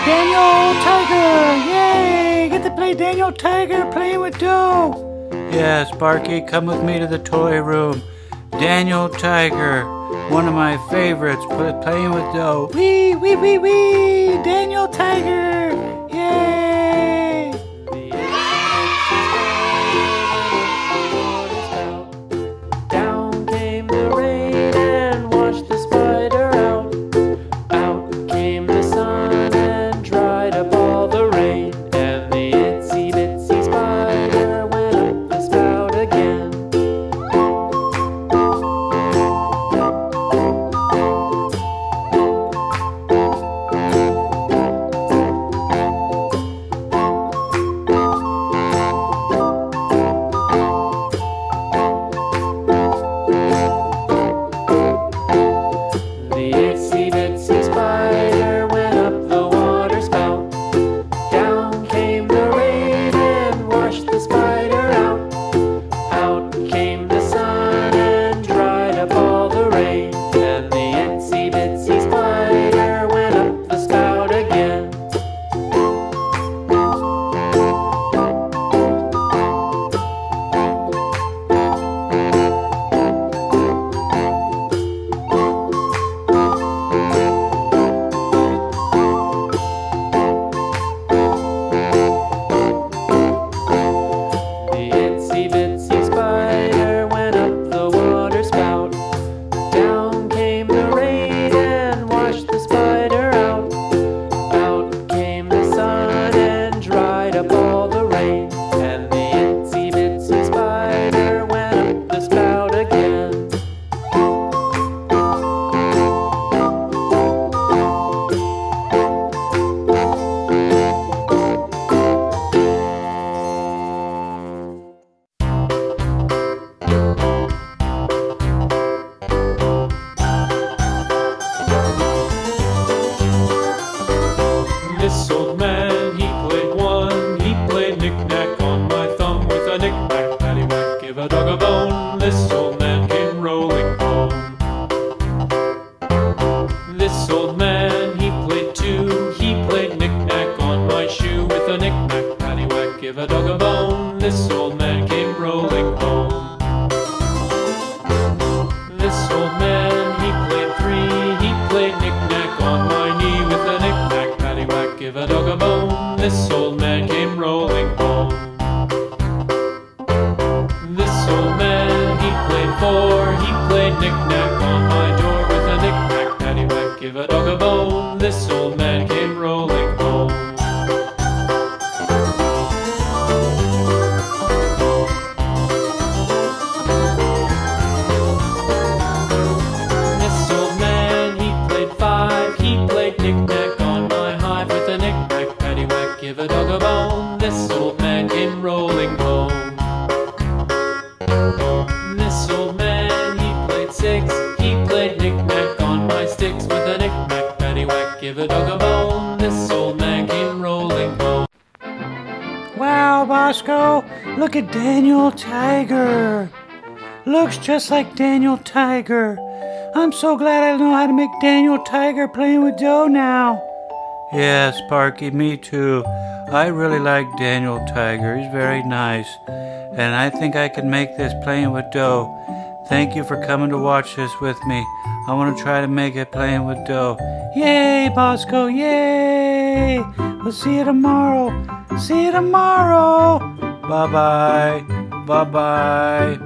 Daniel Tiger! Yay! Get to play Daniel Tiger playing with dough! Yes, Sparky, come with me to the toy room. Daniel Tiger, one of my favorites, playing with dough. Wee, wee, wee, wee! Daniel Tiger! Yay! Down came the rain and washed the spider out. Out came the sun and dried up all the rain. And the itsy bitsy spider went up the spout again. The itsy bitsy spider went up the water spout. Down came the rain and washed the spider out. Out came the sun and dried up all the rain. And the itsy bitsy spider went up the spout again. The itsy bitsy spider went up the water spout. Down came the rain and washed the spider out. Out came the sun and dried up all the rain. And the itsy bitsy spider went up the spout again. This old man, he played one. He played knick-knack on my thumb with a knick-knack, paddywhack, give a dog a bone. This old man came rolling home. This old man, he played two. He played knick-knack on my shoe with a knick-knack, paddywhack, give a dog a bone. This old man came rolling home. This old man, he played three. He played knick-knack on my knee with a knick-knack, paddywhack, give a dog a bone. This old man came rolling home. This old man, he played four. He played knick-knack on my door with a knick-knack, paddywhack, give a dog a bone. This old man came rolling home. This old man, he played five. He played knick-knack on my hive with a knick-knack, paddywhack, give a dog a bone. This old man came rolling home. This old man, he played six. He played knick-knack on my sticks with a knick-knack, paddywhack, give a dog a bone. This old man came rolling home. Wow, Bosco, look at Daniel Tiger. Looks just like Daniel Tiger. I'm so glad I know how to make Daniel Tiger playing with dough now. Yes, Sparky, me too. I really like Daniel Tiger. He's very nice. And I think I can make this playing with dough. Thank you for coming to watch this with me. I want to try to make it playing with dough. Yay, Bosco, yay! We'll see you tomorrow. See you tomorrow. Bye-bye. Bye-bye.